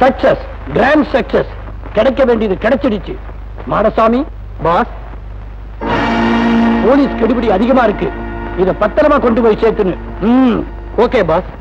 Success, grand success. கிடைக்க வேண்டியது கிடைச்சிடுச்சு. மாடசாமி பாஸ், போலீஸ் கெடுபிடி அதிகமா இருக்கு. இத பத்திரமா கொண்டு போய் சேர்த்துன்னு. Okay pass.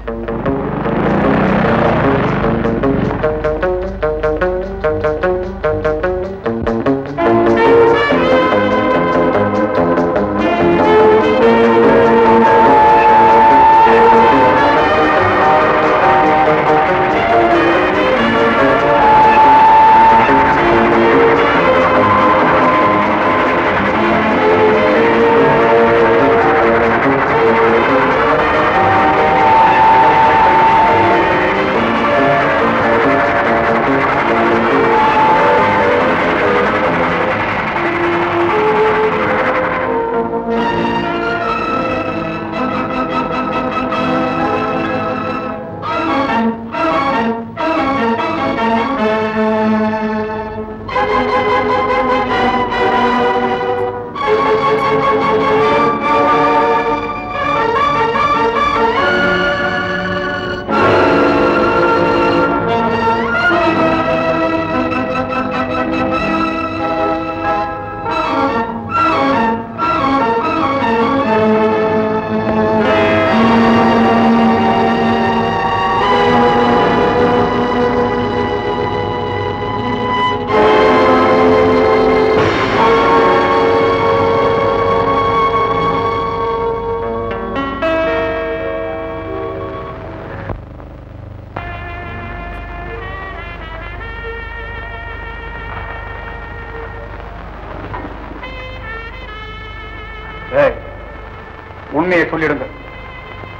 உண்மையை சொல்லிடுங்க.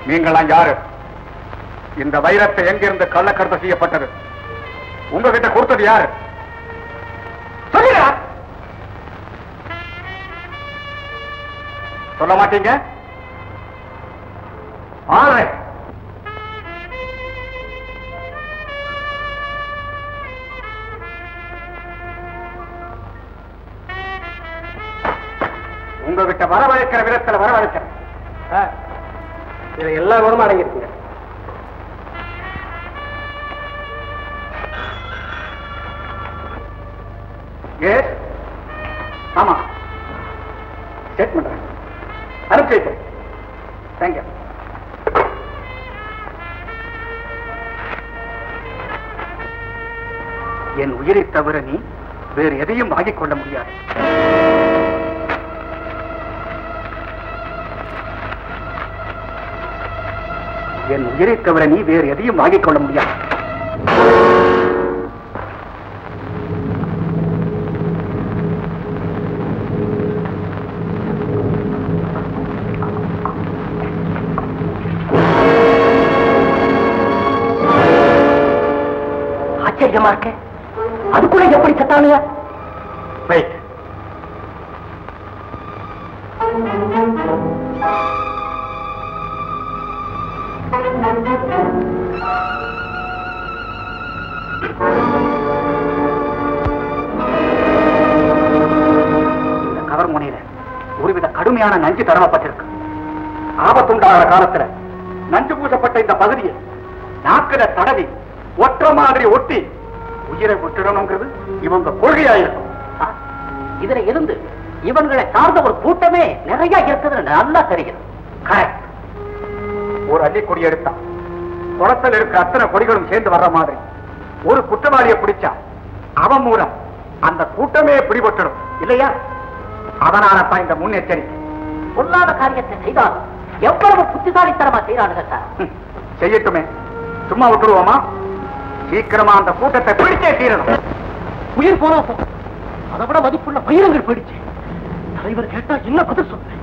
நீங்களாம் யாரு? இந்த வைரத்தை எங்கிருந்து கள்ளக்கடத்து செய்யப்பட்டது? உங்ககிட்ட கொடுத்தது யாரு? சொல்லுங்க. சொல்ல மாட்டீங்க? உங்ககிட்ட வரவழைக்கிற விதத்தில் வரவழைக்கிறேன். இதுல எல்லா குணமும் அடங்கிருக்குங்க. ஆமா, செக் பண்றேன். அனுப்பி வைக்கிறேன். தேங்க்யூ. என் உயிரை தவிர நீ வேறு எதையும் வாங்கிக் கொள்ள முடியாது. என் உயிரை தவிர நீ வேறு எதையும் வாங்கிக் கொள்ள முடியாது. ஆச்சரியமா இருக்க. அதுக்குள்ள எப்படி சத்தானுங்க? கவர் முனையில ஒருவித கடுமையான நஞ்சு தரப்பட்டிருக்கு. ஆபத்துண்டாகிற காலத்துல நஞ்சு பூசப்பட்ட இந்த பகுதியை நாக்கில தடவி ஒற்ற மாதிரி ஒட்டி உயிரை விட்டுடணுங்கிறது இவங்க கொள்கையாயிருக்கும். இதுல இருந்து இவங்களை சார்ந்த ஒரு கூட்டமே நிறைய இருக்குது நல்லா தெரியும். ஒரு அள்ளி கொடி எடுத்தா குளத்தில் இருக்கிற அத்தனை கொடிகளும் சேர்ந்து வர்ற மாதிரி ஒரு குற்றவாளியை பிடிச்சா அவன் மூலம் அந்த கூட்டமே பிடிபட்டுடும் இல்லையா? அதனாலதான் இந்த முன்னெச்சரிக்கை. பொல்லாத காரியத்தை செய்தால் எவ்வளவு புத்திசாலித்தனமா செய்யறானுங்க சார். செய்யட்டுமே, சும்மா விட்டுருவோமா? சீக்கிரமா அந்த கூட்டத்தை பிடிச்சே தீரணும். உயிர் போனா அதை விட மதிப்புள்ள பயிரங்கள் போயிடுச்சு. தலைவர் கேட்டா என்ன பதில் சொல்றேன்?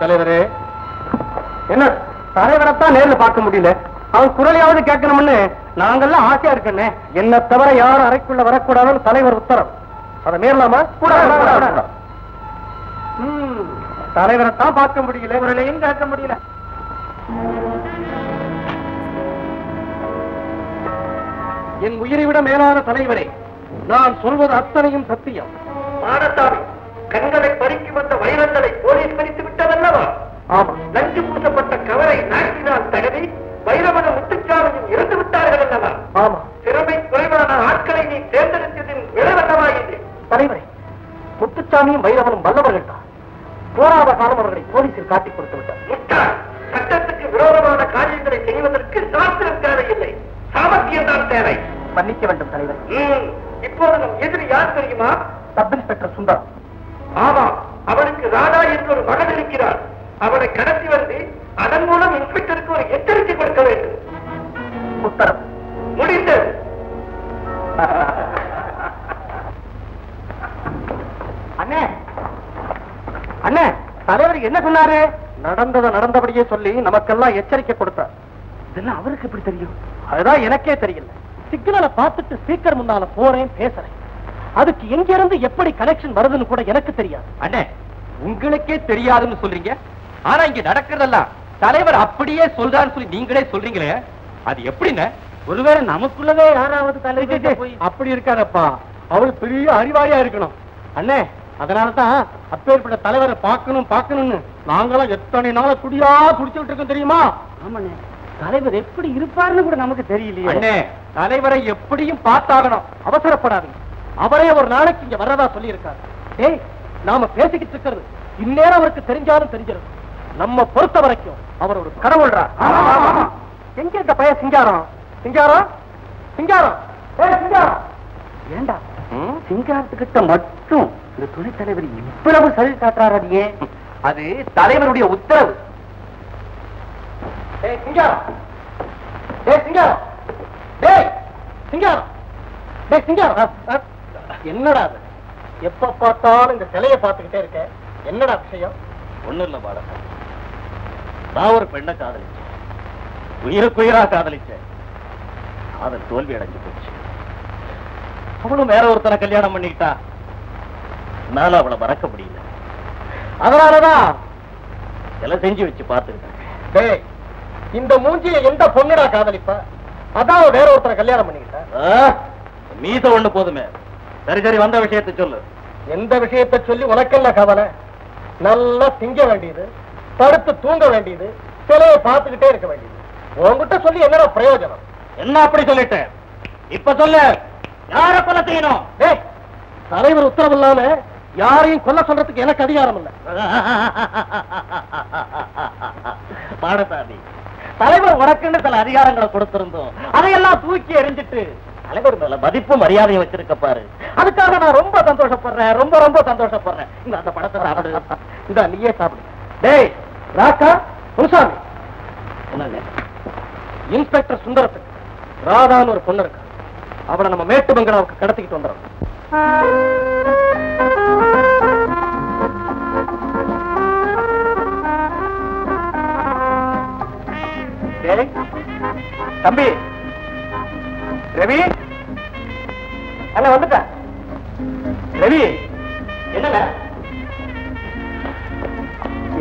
தலைவரே, என்ன தலைவரைத்தான் நேர்ல பார்க்க முடியல. அவன் குரலையாவது கேட்கணும்னு நாங்கெல்லாம் ஆசையா இருக்கேன்னு. என்ன தவிர யாரும் அறைக்குள்ள வரக்கூடாதுன்னு தலைவர் உத்தரவு. அதை மீறலாமா? தலைவரைத்தான் பார்க்க முடியல, குரலையும் கேட்க முடியல. என் உயிரை விட மேலான தலைவரே, நான் சொல்வது அத்தனையும் சத்தியம். மாடசாமி, கண்களை பறிக்கு வந்த வைரங்களை போலீஸ் பறித்து விட்டதல்லவா? ஆமா. நஞ்சு பூசப்பட்ட கவரை நாட்டினால் தகதி வைரவனும் முத்துச்சாமியும் இறந்து விட்டார்கள் அல்லவா? ஆமா. திறமை குறைவான ஆட்களை நீ தேர்ந்தெடுத்ததின் விளைவல்லவா இது? தலைவரே, முத்துச்சாமியும் வைரவனும் வல்லவர்கள் தான். போராத காலம் அவர்களை போலீசில் காட்டிக் கொடுத்து விட்டார். முட்டாள், சட்டத்துக்கு விரோதமான காரியங்களை செய்வதற்கு சாஸ்திரம் தேவையில்லை, சாமர்த்தியம் தான் தேவை. மன்னிக்க வேண்டும் தலைவர். இப்போது நம் எதிரி யார் தெரியுமா? Sub inspector Sundaram. ஆமா, அவனுக்கு ராதா என்று ஒரு மகன் இருக்கிறார். அவனை கடத்தி வந்து அதன் மூலம் இன்ஸ்பெக்டருக்கு ஒரு எச்சரிக்கை கொடுக்க வேண்டும். உத்தரவு. முடிந்தது. அண்ணே, அண்ணே, தலைவர் என்ன சொன்னாரு? நடந்ததை நடந்தபடியே சொல்லி நமக்கெல்லாம் எச்சரிக்கை கொடுத்தார். இதெல்லாம் அவருக்கு எப்படி தெரியும்? அதுதான் எனக்கே தெரியல. சிக்னலை பார்த்துட்டு ஸ்பீக்கர் முன்னால போறேன், பேசுறேன். அதுக்கு எங்க இருந்து எப்படி கனெக்ஷன் வருதுன்னு கூட எனக்கு தெரியாது. அண்ணே, உங்களுக்கே தெரியாதுன்னு சொல்றீங்க. ஆனா இங்க நடக்கிறதெல்லாம் தலைவர் அப்படியே சொல்றான்னு சொல்லி நீங்களே சொல்றீங்களே, அது எப்படின்னு? ஒருவேளை நமக்குள்ளவே யாராவது தலைவர் போய் அப்படி இருக்காரப்பா. அவள் பெரிய அறிவாளியா இருக்கணும். அண்ணே, அதனாலதான் அப்பேற்பட்ட தலைவரை பார்க்கணும்னு நாங்களாம் எத்தனை நாள குடியா குடிச்சுட்டு இருக்கோம் தெரியுமா? ஆமாண்ணே, தலைவர் எப்படி இருப்பாருன்னு கூட நமக்கு தெரியலையே. அண்ணே, தலைவரை எப்படியும் பார்த்தாகணும். அவசரப்படாதீங்க. அவரே ஒரு நாளைக்கு இங்க வர்றதா சொல்லி இருக்காரு. ஏய், நாம பேசிக்கிட்டு இருக்கிறது இந்நேரம் அவருக்கு தெரிஞ்சாலும் தெரிஞ்சிருக்கும். நம்ம பொறுத்த வரைக்கும் அவர் ஒரு கடவுள்ரா. எங்க இந்த பையன் சிங்காரம்? சிங்காரம், சிங்காரம், சிங்காரம். ஏண்டா சிங்காரத்துக்கிட்ட மட்டும் இந்த துணைத் தலைவர் இவ்வளவு சரி காட்டுறாரு? அது தலைவருடைய உத்தரவு. சிங்காரம், சிங்காரம், சிங்காரம், சிங்காரம். என்னடா அது? எப்ப பார்த்தாலும் இந்த சிலையை பார்த்துக்கிட்டே இருக்க. என்னடா விஷயம்? ஒண்ணு இல்ல பாடம். நான் ஒரு பெண்ணை காதலிச்சேன், உயிருக்குயிரா காதலிச்சேன். காதல் தோல்வி அடைஞ்சு போச்சு. அவளும் வேற ஒருத்தனை கல்யாணம் பண்ணிக்கிட்டா. என்னால அவளை மறக்க முடியல. அதனாலதான் எல்லாம் செஞ்சு வச்சு பார்த்துக்கிட்டேன். இந்த மூஞ்சிய எந்த பொண்ணுடா காதலிப்ப? அதான் வேற ஒருத்தரை கல்யாணம் பண்ணிக்கிட்டா. மீச ஒண்ணு போதுமே. சரி சரி, வந்த விஷயத்தை சொல்லு. எந்த விஷயத்தை சொல்லி உனக்கெல்லாம் கவலை? நல்லா திங்க வேண்டியது, படுத்து தூங்க வேண்டியது, சிலையை பார்த்துக்கிட்டே இருக்க வேண்டியது. உன்கிட்ட சொல்லி என்னடா பிரயோஜனம்? என்ன அப்படி சொல்லிட்டேன்? இப்ப சொல்லு, யார கொலை செய்யணும்? தலைவர் உத்தரவு இல்லாம யாரையும் கொல்ல சொல்றதுக்கு எனக்கு அதிகாரம் இல்ல. பாடசாமி, தலைவர் உனக்குன்னு சில அதிகாரங்களை கொடுத்திருந்தோம். அதையெல்லாம் தூக்கி எறிஞ்சிட்டு தலைவர் மேல மதிப்பு மரியாதையை வச்சிருக்க பாரு. அதுக்காக நான் ரொம்ப சந்தோஷப்படுறேன், ரொம்ப ரொம்ப சந்தோஷப்படுறேன். இந்த அந்த படத்தை சாப்பிடு. இந்த நீயே சாப்பிடு. டேய் ராக்கா, முனுசாமி, இன்ஸ்பெக்டர் சுந்தரத்துக்கு ராதான்னு ஒரு பொண்ணு இருக்கு. அவளை நம்ம மேட்டு பங்களாவுக்கு கடத்திக்கிட்டு வந்துடும். தம்பி ரவி, அண்ணா வந்துட்டேன். ரவி, என்னங்க?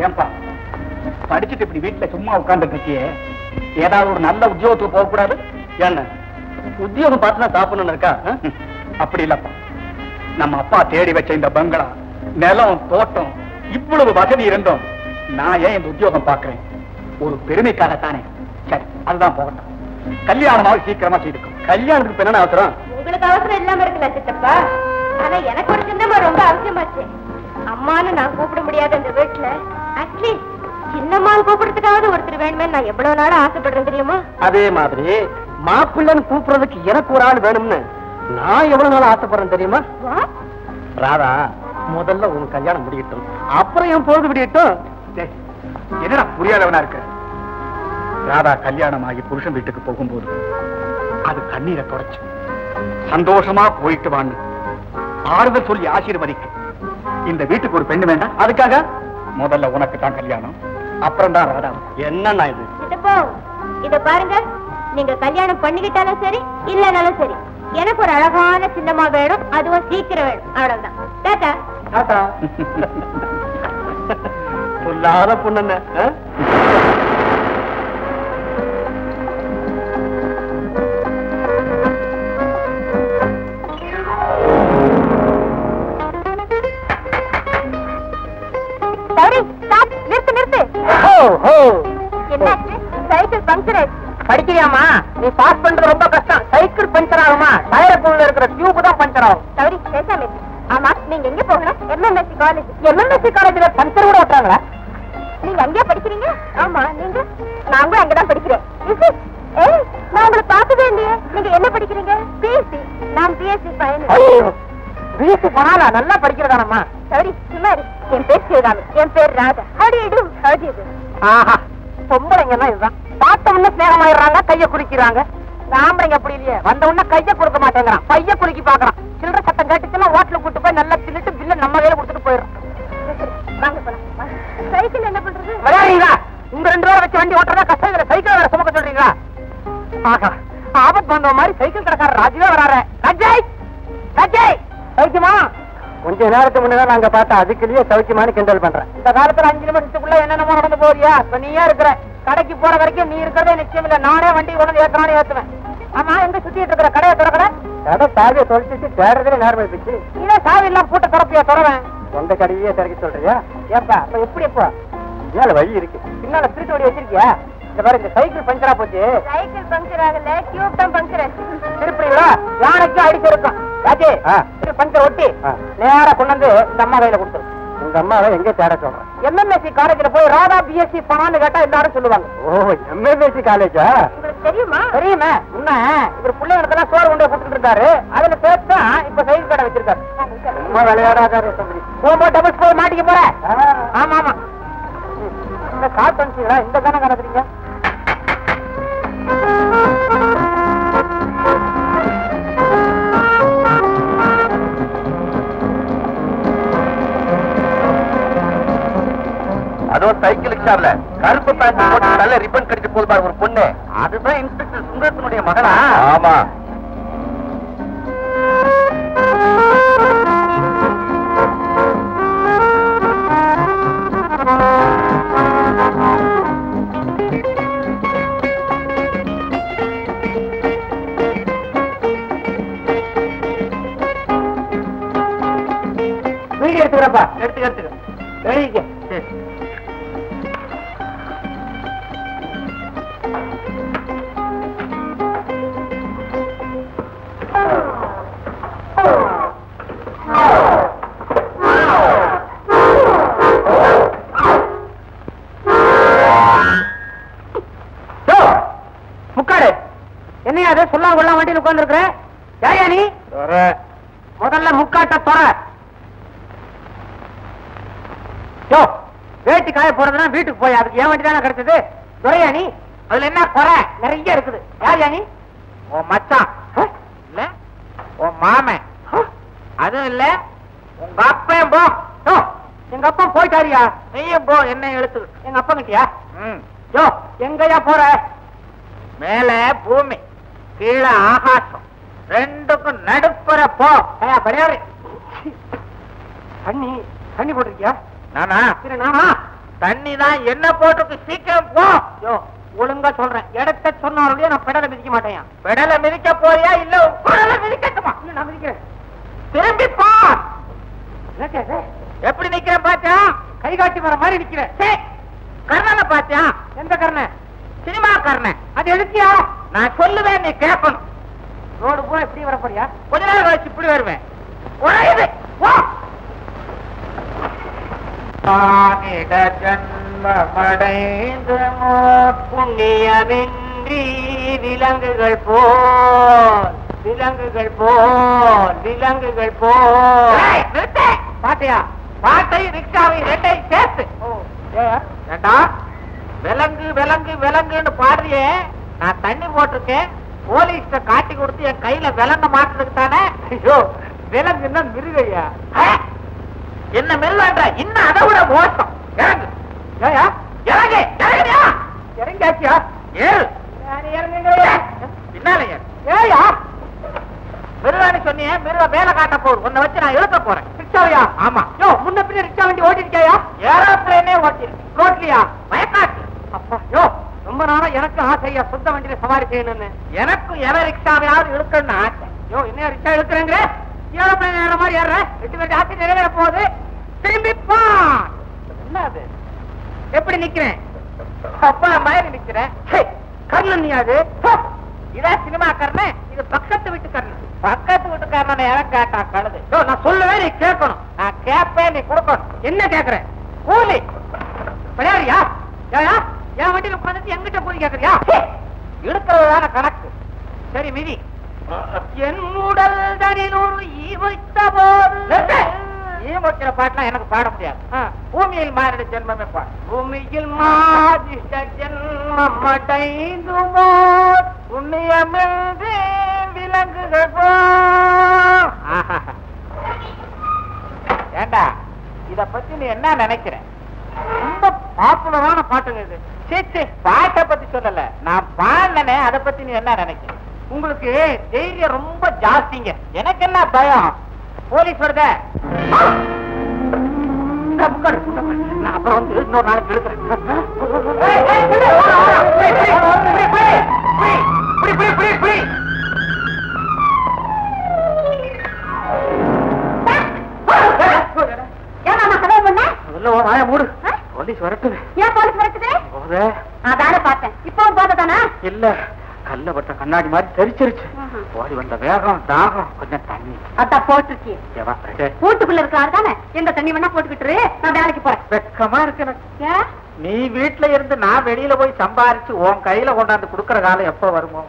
ஏன்பா படிச்சுட்டு இப்படி வீட்டுல சும்மா உட்கார்ந்துட்டு இருக்கியே, ஏதாவது ஒரு நல்ல உத்தியோகத்துக்கு போக கூடாது? என்ன உத்தியோகம் பார்த்து சாப்பிடணும்னு இருக்கா? அப்படி இல்லப்பா, நம்ம அப்பா தேடி வச்ச இந்த பங்களா, நிலம், தோட்டம், இவ்வளவு வசதி இருந்தோம். நான் ஏன் இந்த உத்தியோகம் பார்க்கிறேன்? ஒரு பெருமைக்காகத்தானே. சரி, அதுதான் போகட்டும். கல்யாணமாக சீக்கிரமா செய்துக்கும். கல்யாணத்துக்கு என்ன அவசரம்? உங்களுக்கு அவசரம் இல்லாம இருக்குல்ல சித்தப்பா. ஆனா எனக்கு ஒரு சின்னம்மா ரொம்ப அவசியமாச்சு. அம்மான்னு நான் கூப்பிட முடியாத இந்த வீட்டுல அட்லீஸ்ட் சின்னம்மான்னு கூப்பிடுறதுக்காவது ஒருத்தர் வேணுமே நான் எவ்வளவு நாள் ஆசைப்படுறேன் தெரியுமா? அதே மாதிரி மாப்பிள்ளைன்னு கூப்பிடுறதுக்கு எனக்கு ஒரு ஆள் வேணும்னு நான் எவ்வளவு நாள் ஆசைப்படுறேன் தெரியுமா? ராதா, முதல்ல உன் கல்யாணம் முடியட்டும், அப்புறம் என் பொழுது விடியட்டும். என்னடா புரியாதவனா இருக்க? ராதா கல்யாணம் ஆகி புருஷன் வீட்டுக்கு போகும்போது அது கண்ணீரை தொடச்சு சந்தோஷமா போயிட்டு வான்னு ஆறுதல் சொல்லி ஆசீர்வதிக்க இந்த வீட்டுக்கு ஒரு பெண்ணு வேண்டாம். அதுக்காக முதல்ல உனக்கு தான் கல்யாணம், அப்புறம் தான் ராதா. என்னன்னா இது? சித்தப்பா, இத பாருங்க, நீங்க கல்யாணம் பண்ணிக்கிட்டாலும் சரி இல்லனாலும் சரி, எனக்கு ஒரு அழகான சின்னம்மா வேணும், அதுவும் சீக்கிரம் வேணும். அவ்வளவுதான். டாடா. டாடா. சொல்லாத பொண்ணு. பங்கர் ஆயிடுச்சு. படிக்கிறியாமா? நீ பாஸ் பண்றது ரொம்ப கஷ்டம். சைக்கிள் பஞ்சர் ஆகுமா? டயருக்குள்ள இருக்கிற டியூப் தான் பஞ்சர் ஆகும். சரி பேசாம இரு. ஆமா நீங்க எங்க போகணும்? MMSC college. MMSC காலேஜ்ல பஞ்சர் கூட ஓட்டுறாங்களா? நீங்க அங்கேயே படிக்கிறீங்க? ஆமா நீங்க? நான் கூட அங்கதான் படிக்கிறேன். ஏய் நான் உங்களை பார்க்கவே இல்லையே. நீங்க என்ன படிக்கிறீங்க? பிஎஸ்சி. நான் பிஎஸ்சி ஃபைனல். ஐயோ பிஎஸ்சி பண்ணாலா? நல்லா படிக்கிறதானம்மா? சரி சும்மா இரு. என் பேர் சிவகாமி. என் பேர் Radha. How do you do? How do you do? ஆஹா பொம்பளைங்கன்னா இதுதான். பார்த்த உடனே ஸ்நேகமாயிடுறாங்க, கைய குளிக்கிறாங்க. ஆம்பளைங்க அப்படி இல்லையே, வந்த உடனே கைய கொடுக்க மாட்டேங்கிறான், பைய குலுக்கி பாக்குறான். சில்லற சத்தம் கேட்டுச்சுன்னா ஹோட்டலுக்கு கூட்டு போய் நல்லா தின்னுட்டு பில்ல நம்ம கையில கொடுத்துட்டு போயிடும். வாங்க போலாம். சைக்கிள் என்ன பண்றது? விளையாடுறீங்களா? உங்க 2 பேரை வச்சு வண்டி ஓட்டுறதா கஷ்டம். இதுல சைக்கிள் வேற சுமக்க சொல்றீங்களா? ஆஹா ஆபத்து வந்த மாதிரி சைக்கிள் கடைக்காரர் ராஜுவே வராரு. ராஜய் ராஜய் சௌக்கியமா? கொஞ்ச நேரத்துக்கு முன்னதான் நாங்க பார்த்தா அதுக்குள்ளேயே சௌக்கியமானு கிண்டல் பண்றேன். இந்த காலத்துல 5 நிமிஷத்துக்குள்ள என்னென்னமோ நடந்து போறியா? இப்ப நீயே இருக்கிற கடைக்கு போற வரைக்கும் நீ இருக்கிறதே நிச்சயம் இல்ல. நானே வண்டி கொண்டு ஏற்றானே ஏத்துவேன். ஆமா எங்க சுத்திட்டு இருக்கிற கடையை திறக்கிற? கடை சாவியை தொலைச்சிட்டு தேடுறதுல நேரம் ஆயிடுச்சு. இதே சாவி எல்லாம் பூட்ட திறப்பியா? திறவேன். சொந்த கடையே திறக்க சொல்றியா? ஏப்பா அப்ப எப்படி? எப்போ மேல வழி இருக்கு, பின்னால திருட்டு வழி வச்சிருக்கியா? இந்த பாரு இந்த சைக்கிள் பஞ்சரா போச்சு. சைக்கிள் பங்கர் ஆகல, டியூப் தான் பங்கர் ஆச்சு. திருப்பீங்களா? யானைக்கும் அடிச்சு இருக்கும். ராஜே பஞ்சர் ஒட்டி நேரா கொண்டு வந்து இந்த அம்மா கையில கொடுத்துரு. உங்க அம்மாவை எங்க தேட சொல்றேன்? MMSC காலேஜ்ல போய் ராதா பிஎஸ்சி பண்ணான்னு கேட்டா எல்லாரும் சொல்லுவாங்க. ஓ MMSC காலேஜா? உங்களுக்கு தெரியுமா? தெரியுமே. முன்ன இவர் பிள்ளைகளுக்கெல்லாம் சோறு கொண்டு கொடுத்துட்டு இருந்தாரு. அதுல சேர்த்து இப்ப சைக்கிள் கடை வச்சிருக்காரு. ரொம்ப விளையாடாதாரு. போகும்போது டபுள்ஸ் போய் மாட்டிக்க போற. ஆமா ஆமா. இந்த கால் பண்ணிச்சீங்களா? இந்த தானே கணக்குறீங்க. அதுவும் சைக்கிள் ரிக்ஷாவில் கருப்பு பேண்ட் போட்டு நல்ல ரிப்பன் கடிச்சு போது பாரு ஒரு பொண்ணு. அதுதான் இன்ஸ்பெக்டர் சுந்தரத்தினுடைய மகளா? ஆமா. வீடியோ எடுத்துக்கிறப்பா. எடுத்துக்க எழுதிக்க. முக்காடு என்னையா அது சொல்லாம கொள்ளாம வண்டியில் உட்கார்ந்து இருக்கிற? யாயா நீ? முதல்ல முக்காட்ட தொற. வேட்டி காய போறதுன்னா வீட்டுக்கு போய் அதுக்கு ஏன் வண்டி தானே கிடைச்சது? துறையா நீ? அதுல என்ன குறை? நிறைய இருக்குது. யார் நீ? உன் மச்சான் இல்ல, உன் மாமன் அதுவும் இல்ல, உங்க அப்பன் போ. எங்க அப்பா போயிட்டாரியா? நீயும் போ. என்ன எழுத்து? எங்க அப்பா கிட்டியா? யோ எங்கயா போற? மேல பூமி கீழே ஆகாசம், ரெண்டுக்கும் நடுப்புற போ. படையாரு தண்ணி தண்ணி போட்டிருக்கியா? நானா? நானா? தண்ணி தான் என்ன போட்டிருக்கு. சீக்கிரம் போ. யோ ஒழுங்கா சொல்றேன். இடத்த சொன்னாலும் நான் பெடலை மிதிக்க மாட்டேன். பெடலை மிதிக்க போறியா இல்ல குடலை மிதிக்கட்டுமா? நான் மிதிக்கிறேன். திரும்பி போ. எப்படி நிக்கிறேன் பாத்தியா? கை காட்டி வர மாதிரி நிக்கிறேன். கர்ணனை பாத்தியா? எந்த கர்ணன்? சினிமா கர்ணன். அது எதுக்கியா? நான் சொல்லுவேன், நீ கேட்கணும். ரோடு போய் இப்படி வர போறியா? கொஞ்ச நேரம் கழிச்சு இப்படி வருவேன். ஜன்மடைந்த புண்ணியமின்றி விலங்குகள் போல் விலங்குகள் போல் விலங்குகள் போல். பாட்டியா? பாட்டை ரிக்ஷாவை ரெண்டையும் சேர்த்து ஏண்டா விலங்கு விலங்கு விலங்குன்னு பாடுறியே. நான் தண்ணி போட்டிருக்கேன். போலீஸ்ட காட்டி கொடுத்து என் கையில விலங்க மாட்டுறதுக்கு தானே. ஐயோ விலங்குன்னா மிருகையா? என்ன மிருகன்ற? இன்னும் அதை விட மோசம். இறங்கு. ஏயா இறங்கு. இறங்குறியா? இறங்காச்சியா? ஏறு. பின்னால ஏறு. ஏயா மிருகான்னு சொன்னியே, மிருக வேலை காட்ட போகுது. உன்னை வச்சு நான் எழுக்க போறேன். ரிக்ஷாவையா? ஆமா. யோ முன்ன பின்ன ரிக்ஷா வண்டி ஓட்டிருக்கியா? ஏரோப்ளேனே ஓட்டிருக்கு. ரோட்லியா? வயக்காட்டு. அப்பா யோ ரொம்ப நாளா எனக்கு ஆசையா சொந்த வண்டியில சவாரி செய்யணும்னு. எனக்கும் எவ ரிக்ஷாவையாவது இழுக்கணும்னு ஆசை. யோ என்ன ரிக்ஷா இழுக்கிறேங்க? ஏரோப்ளேன் ஏற மாதிரி ஏற. 8 பேர் ஆசை நிறைவேற போகுது. திரும்பி போ. என்ன அது? எப்படி நிக்கிறேன்? அப்பா மாதிரி நிக்கிறேன். கர்ணன் அது இதான் சினிமா கர்ணன், இது பக்கத்து வீட்டு கர்ணன். பக்கத்து வீட்டு கர்ணனை யாரும் கேட்டா கழுது. நான் சொல்லுவேன், நீ கேட்கணும். நான் கேட்பேன், நீ கொடுக்கணும். என்ன கேட்கறேன்? கூலி விளையாடுறியா? என் வண்டியில உட்காந்துட்டு எங்கிட்ட போய் கேட்கறியா? எடுக்கிறதான கணக்கு. சரி மிதி. என் உடல் தனில் ஒரு ஈ வைத்த போது. ஈ வைக்கிற பாட்டுலாம் எனக்கு பாட முடியாது. பூமியில் மாறிட ஜென்மமே பாடு. பூமியில் மாதிட்ட ஜென்மம் அடைந்துமோ புண்ணியமின்றி விலங்குகள் போ. ஏண்டா இத பத்தி நீ என்ன நினைக்கிற? ரொம்ப பாப்புலரான பாட்டுங்க இது. சரி பாட்டை பத்தி சொல்லல, நான் பாடினே அதை பத்தி நீ என்ன நினைக்கிற? உங்களுக்கு தைரியம் ரொம்ப ஜாஸ்திங்க. எனக்கு என்ன பயம்? போலீஸ் வருத. நான் அப்புறம் வந்து இன்னொரு நாளைக்கு எடுக்கிறேன். போலீஸ் வரட்டு. ஏன் போலீஸ் வரட்டுது? அதான பார்த்தேன். இப்போ போதானா? இல்ல, கல்ல பட்ட கண்ணாடி மாதிரி தெரிச்சிருச்சு. ஓடி வந்த வேகம் தாகம் கொஞ்சம் தண்ணி அதான் போட்டுருக்கீங்க. வீட்டுக்குள்ள இருக்காரு தானே, எந்த தண்ணி வேணா போட்டுக்கிட்டு நான் வேலைக்கு போறேன். வெக்கமா இருக்கு. நீ வீட்டுல இருந்து நான் வெளியில போய் சம்பாரிச்சு உன் கையில கொண்டாந்து குடுக்கற காலம் எப்ப வருமோ?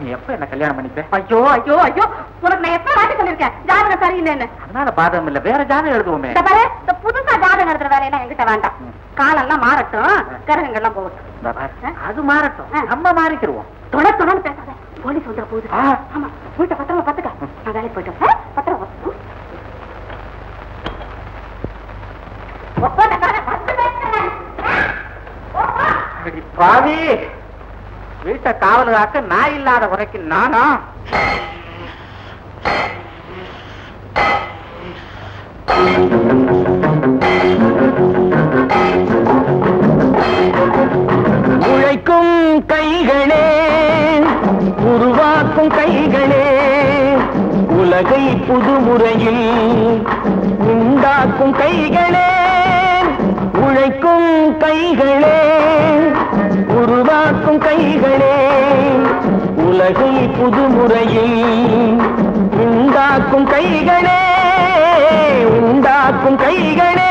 நீ எப்ப என்ன கல்யாணம் பண்ணிப்ப? ஐயோ ஐயோ ஐயோ, உனக்கு நான் எப்ப வாட்டி சொல்லிருக்கேன் ஜாதகம் சரியில்லைன்னு. அதனால பாதகம் இல்ல, வேற ஜாதகம் எழுதுவோமே. இந்த புதுசா ஜாதகம் எழுதுற வேலையெல்லாம் என்கிட்ட வேண்டாம். காலெல்லாம் மாறட்டும், கிரகங்கள்லாம் போகட்டும். அது மாறட்டும், நம்ம மாறிக்கிடுவோம். தொடர்ந்து பேசாத, போலீஸ் வந்துட போகுது. ஆமா, வீட்டை பத்திரமா பாத்துக்க. நான் வேலைக்கு போயிட்டோம். பத்திரமா பாவி, வீட்டை காவலுக்காக்க நான் இல்லாத உரைக்கு நானா? உழைக்கும் கைகளே, உருவாக்கும் கைகளே, உலகை புதுமுறையில் உண்டாக்கும் கைகளே. உழைக்கும் கைகளே, உருவாக்கும் கைகளே, உலகை புதுமுறையில் உண்டாக்கும் கைகளே, உண்டாக்கும் கைகளே.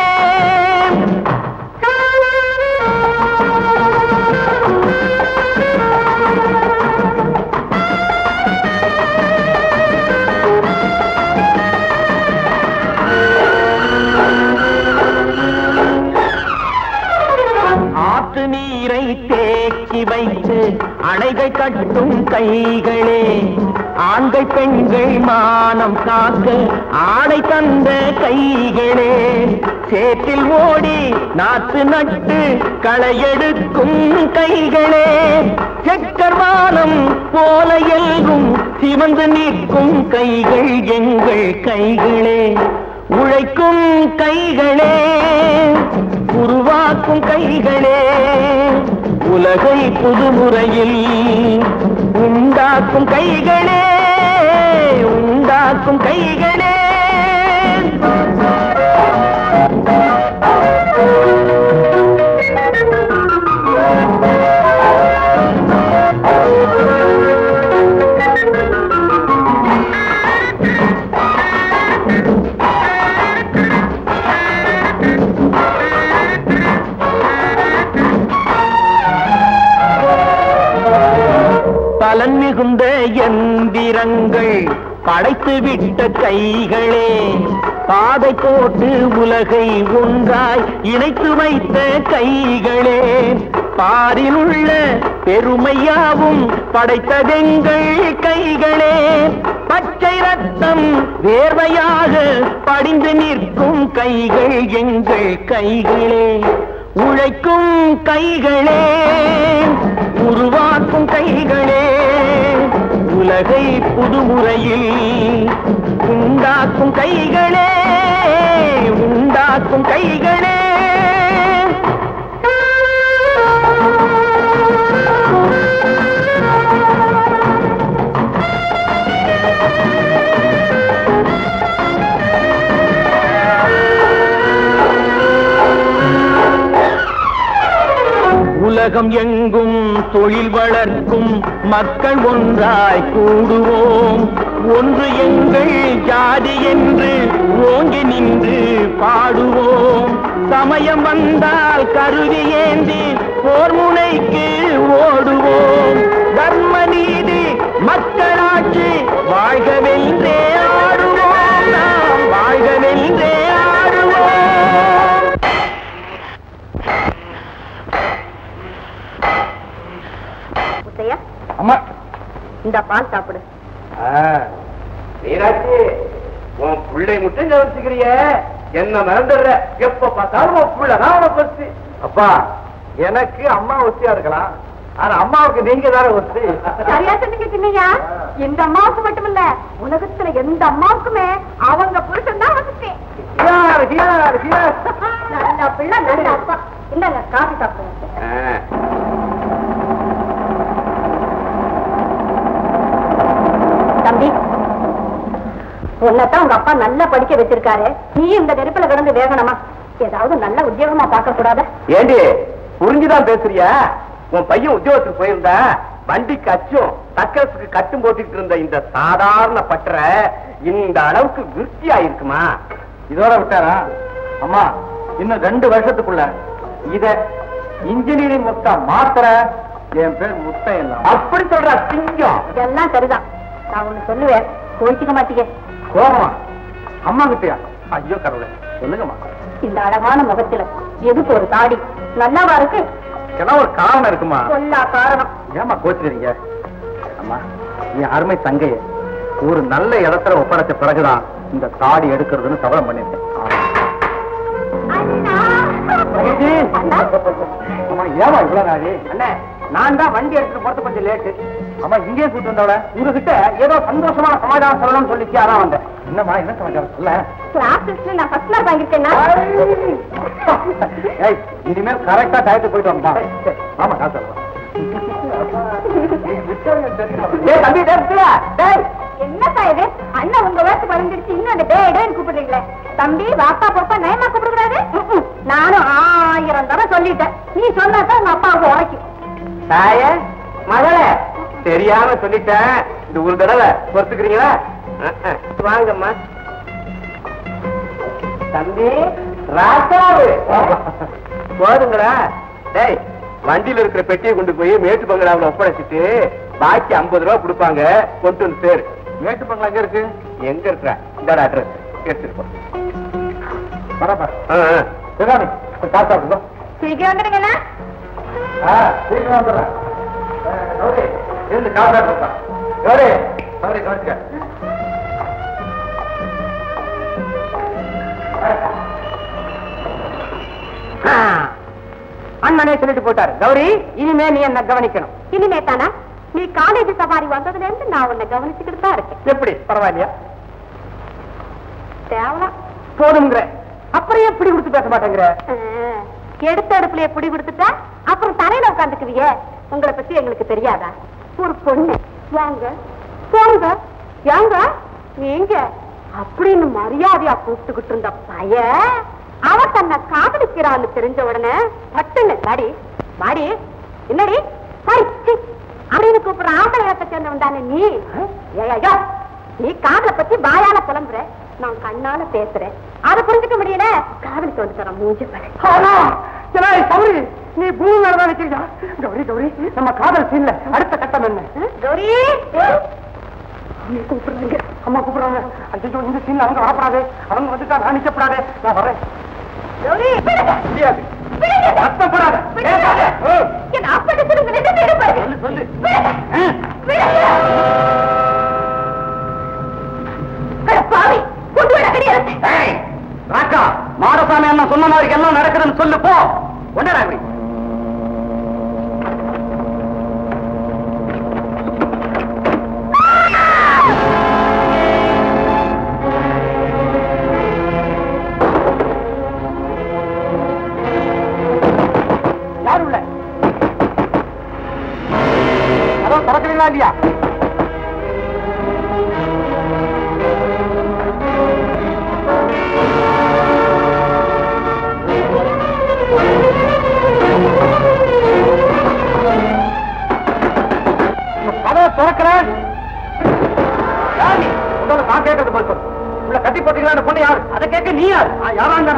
ஆற்று நீரை தேக்கி வைத்து அணைகள் கட்டும் கைகளே, ஆண்கள் பெண்கள் மானம் காக்க ஆடை தந்த கைகளே, சேற்றில் ஓடி நாற்று நட்டு களையெடுக்கும் கைகளே, செக்கர்வானம் போல எல்கும் சிவந்து நிற்கும் கைகள் எங்கள் கைகளே. உழைக்கும் கைகளே, உருவாக்கும் கைகளே, உலகை புதுமுறையில் உண்டாக்கும் கைகளே, உண்டாக்கும் கைகளே. பலன் மிகுந்த எந்திரங்கள் படைத்து விட்ட கைகளே, பாதை போட்டு உலகை ஒன்றாய் இணைத்து வைத்த கைகளே, பாரில் உள்ள பெருமையாவும் படைத்ததெங்கள் கைகளே, பச்சை ரத்தம் வேர்வையாக படிந்து நிற்கும் கைகள் எங்கள் கைகளே. உழைக்கும் கைகளே, உருவாக்கும் கைகளே, உலகை புதுமுறையில் உண்டாக்கும் கைகளே, உண்டாக்கும் கைகளே. உலகம் எங்கும் தொழில் வளர்க்கும் மக்கள் ஒன்றாய் கூடுவோம். ஒன்று எங்கள் ஜாதி என்று ஓங்கி நின்று பாடுவோம். சமயம் வந்தால் கருவி ஏந்தி போர் முனைக்கு ஓடுவோம். தர்ம நீதி மக்களாட்சி வாழ்கவென்றே ஆடுவோம். நாம் வாழ்கவென்றே ஆடுவோம். அம்மா இந்த பால் சாப்பிடு. மீனாட்சி, உன் பிள்ளை மட்டும் கவனிச்சுக்கிறிய, என்ன மறந்துடுற. எப்ப பார்த்தாலும் உன் பிள்ளைதான் அவனை பத்தி. அப்பா, எனக்கு அம்மா ஒத்தியா இருக்கலாம், ஆனா அம்மாவுக்கு நீங்க தானே ஒத்தி. சரியா சொன்னீங்க சின்னையா. இந்த அம்மாவுக்கு மட்டும் இல்ல, உலகத்துல எந்த அம்மாவுக்குமே அவங்க புருஷன் தான் வசதி. நல்ல பிள்ளை நல்ல அப்பா. இல்லங்க, காஃபி சாப்பிடுங்க. தம்பி, உன்னதான் உங்க அப்பா நல்லா படிக்க வச்சிருக்காரு. நீ இந்த நெருப்புல கிடந்து வேகணுமா? ஏதாவது நல்ல உத்தியோகமா பார்க்க கூடாத? ஏண்டி புரிஞ்சுதான் பேசுறியா? உன் பையன் உத்தியோகத்துக்கு போயிருந்தா வண்டிக்கு அச்சும் தக்கத்துக்கு கட்டும் போட்டுட்டு இருந்த இந்த சாதாரண பற்ற இந்த அளவுக்கு விருத்தி ஆயிருக்குமா? இதோட விட்டாரா? அம்மா, இன்னும் 2 வருஷத்துக்குள்ள இத இன்ஜினியரிங் முத்தா மாத்திர என் பேர் முத்தை எல்லாம். அப்படி சொல்ற சிங்கம். இதெல்லாம் சரிதான். நான் ஒண்ணு சொல்லுவேன், கோச்சிக்க மாட்டீங்க. கோபமா? அம்மா கிட்டயா? ஐயோ கடவுளே, சொல்லுங்கம்மா. இந்த அழகான முகத்துல எதுக்கு ஒரு தாடி? நல்லாவா இருக்கு? ஒரு காரணம் இருக்குமா? சொல்லா காரணம். ஏமா கோச்சுக்கிறீங்க? அம்மா, என் அருமை தங்கைய ஒரு நல்ல இடத்துல ஒப்படைச்ச பிறகுதான் இந்த தாடி எடுக்கிறதுன்னு சபலம் பண்ணிருக்கேன். ஏமா இவ்வளவு நாளி? அண்ணே, நான் தான் வண்டி எடுத்துட்டு போறது கொஞ்சம் லேட்டு. அம்மா, இங்கே கூட்டு வந்தவள உங்ககிட்ட ஏதோ சந்தோஷமான சமாதானம் சொல்லணும்னு சொல்லிச்சு, அதான் வந்தேன். என்னம்மா, என்ன சமாச்சாரம் சொல்ல? கிளாஸ்ல நான் ஃபர்ஸ்ட் மார்க் வாங்கிருக்கேன்னா? இனிமேல் கரெக்டா டயத்துக்கு போயிட்டு வாங்கம்மா. ஆமா, காசு என்னப்பா இது? அண்ணன் உங்க வயசு வளர்ந்துருச்சு, இன்னும் அந்த டே டேன்னு கூப்பிடுறீங்களே. தம்பி, வாப்பா போப்பா நயமா கூப்பிட கூடாது. நானும் 1000 தடவை சொல்லிட்டேன். நீ சொன்னாதான் உங்க அப்பாவுக்கு உரைக்கும். தாய மகளே, தெரியாம சொல்லிட்டேன். இந்த ஒரு தடவை பொறுத்துக்கிறீங்களா? வாங்கம்மா. தம்பி ராசாவு போதுங்களா? டேய், வண்டியில இருக்கிற பெட்டியை கொண்டு போய் மேட்டு பங்களாவில் ஒப்படைச்சிட்டு பாக்கி 50 ரூபா கொடுப்பாங்க. கொண்டு வந்து சேரு. மேட்டு பங்களா எங்க இருக்கு? எங்க இருக்கிற இந்த அட்ரஸ் எடுத்துருப்போம். சீக்கிரம் வந்துடுங்கண்ணா. சீக்கிரம் வந்துடுறேன். இருந்து காசா இருக்கா? கவனிக்க அண்ணனே சொல்லிட்டு போட்டாரு. கௌரி, இனிமே நீ என்ன கவனிக்கணும். இனிமே தானா? நீ காலேஜ் சவாரி வந்ததுல இருந்து நான் உன்னை கவனிச்சுக்கிட்டு தான் இருக்கேன். எப்படி? பரவாயில்லையா? தேவலாம் போதுங்கிற அப்புறம் எப்படி கொடுத்து பேச மாட்டேங்கிற? எடுத்த அடுப்புல எப்படி கொடுத்துட்டா அப்புறம் தரையில உட்காந்துக்குவிய? உங்களை பத்தி எங்களுக்கு தெரியாதா? ஒரு பொண்ணு வாங்க போங்க ஏங்க நீங்க அப்படின்னு மரியாதையா கூப்பிட்டுக்கிட்டு இருந்த பைய அவ தன்னை காதலிக்கிறான்னு தெரிஞ்ச உடனே பட்டுன்னு மாடி மாடி என்னடி அப்படின்னு கூப்பிடுற ஆம்பளையத்தை சேர்ந்தவன் தானே நீ? ஏயோ, நீ காதலை பத்தி வாயால புலம்புற, நான் கண்ணால பேசுறேன். அதை புரிஞ்சுக்க முடியல. காதலிக்கு வந்து தர மூஞ்சி கௌரி, நீ பூமி மேலதான் வச்சிருக்கா? கௌரி கௌரி, நம்ம காதல் சீன்ல அடுத்த கட்டம் என்ன? கௌரி கூப்பிடுறாங்க, அம்மா கூப்பிடுறாங்க. ஐயோ, இந்த சீன்ல அவங்க வரப்படாது, அவங்க வந்துட்டா நான் நிக்கப்படாது. நான் வரேன். கௌரி முடியாது, அர்த்தப்படாத. என் அப்படி சொல்லுங்க. சொல்லு பாவி கொண்டு வர கிடையாது. ராக்கா, மாடசாமி அண்ணா சொன்ன மாதிரி எல்லாம் நடக்குதுன்னு சொல்லு. போ ஒன்றா. யாரு உள்ள? அதோ திறக்கிறீங்களா இல்லையா? கேட்டீங்களா? அந்த பொண்ணு யாரு? அதை கேட்க நீ யார்? யாராங்க?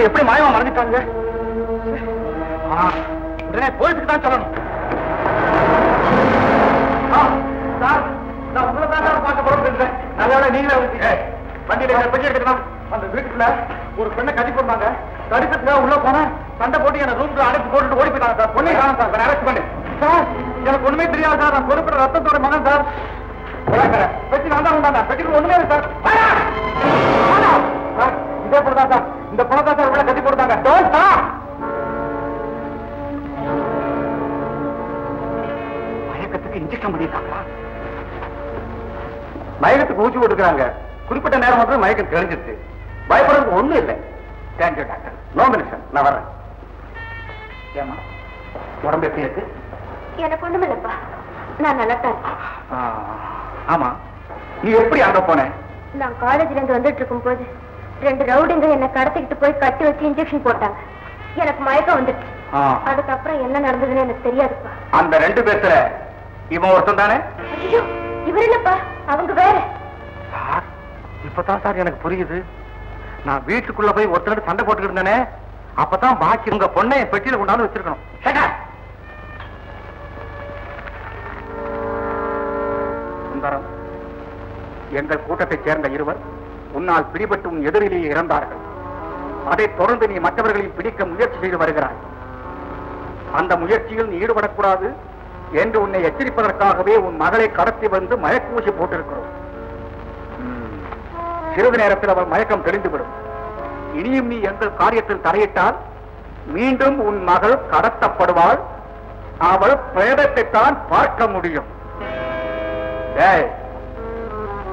எப்படி மாயமா மறந்துட்டாங்க? உடனே போலீஸுக்கு தான் சொல்லணும். சார், நான் உங்களை தான் சார் பார்க்க போறேன். நல்ல நீங்களே வண்டியில பெட்டி எடுத்துக்கலாம். அந்த வீட்டுல ஒரு பெண்ணை கட்டி போட்டாங்க. கடிதத்துக்காக உள்ள போன சண்டை போட்டு என்ன ரூம்ல அடைச்சு போட்டுட்டு ஓடி போயிட்டாங்க சார். பொண்ணை காணும் சார். அரெஸ்ட் பண்ணு சார். எனக்கு ஒண்ணுமே தெரியாது சார். நான் பொறுப்புற ரத்தத்தோட மகன் சார். பெட்டி நான் தான் உண்டாங்க. பெட்டிக்கு ஒண்ணுமே இல்லை சார். சார் இதே போடுதா சார். இந்த பணத்தை சார் உள்ள கட்டி போட்டாங்க. மயக்கத்துக்கு இன்ஜெக்ஷன் பண்ணிருக்காங்களா? மயக்கத்துக்கு ஊசி போட்டுக்கிறாங்க. குறிப்பிட்ட நேரம் மட்டும் மயக்கம் தெளிஞ்சிருச்சு. பயப்படுறதுக்கு ஒண்ணும் இல்லை. Thank you doctor. No medicine. நான் வர்றேன். ஏமா உடம்பு எப்படி இருக்கு? எனக்கு ஒண்ணும் இல்லப்பா. நான் நல்லா தான். ஆமா, நீ எப்படி அங்க போன? நான் காலேஜ்ல இருந்து வந்துட்டு இருக்கும் போது 2 ரவுடிங்க என்ன கடத்திக்கிட்டு போய் கட்டி வச்சு இன்ஜெக்ஷன் போட்டாங்க. எனக்கு மயக்கம் வந்துச்சு. அதுக்கப்புறம் என்ன நடந்ததுன்னு எனக்கு தெரியாதுப்பா. அந்த 2 பேர்ல இவன் ஒருத்தன் தானே? ஐயோ, இவர் இல்லப்பா, அவங்க வேற. சார், இப்பதான் சார் எனக்கு புரியுது. நான் வீட்டுக்குள்ள போய் ஒருத்தர் சண்டை போட்டுக்கிட்டு இருந்தேனே, அப்பதான் பாக்கி உங்க பொண்ணை பெட்டியில கொண்டாந்து வச்சிருக்கணும். சுந்தரம், எங்கள் கூட்டத்தைச் சேர்ந்த 2 உன்னால் பிடிபட்டு உன் எதிரிலேயே இறந்தார்கள். அதைத் தொடர்ந்து நீ மற்றவர்களையும் பிடிக்க முயற்சி செய்து வருகிறாய். அந்த முயற்சியில் நீ ஈடுபடக்கூடாது என்று உன்னை எச்சரிப்பதற்காகவே உன் மகளை கடத்தி வந்து மயக்கூசி போட்டிருக்கிறோம். சிறிது நேரத்தில் அவள் மயக்கம் தெளிந்துவிடும். இனியும் நீ எங்கள் காரியத்தில் தலையிட்டால் மீண்டும் உன் மகள் கடத்தப்படுவாள். அவள் பிரேதத்தை தான் பார்க்க முடியும்.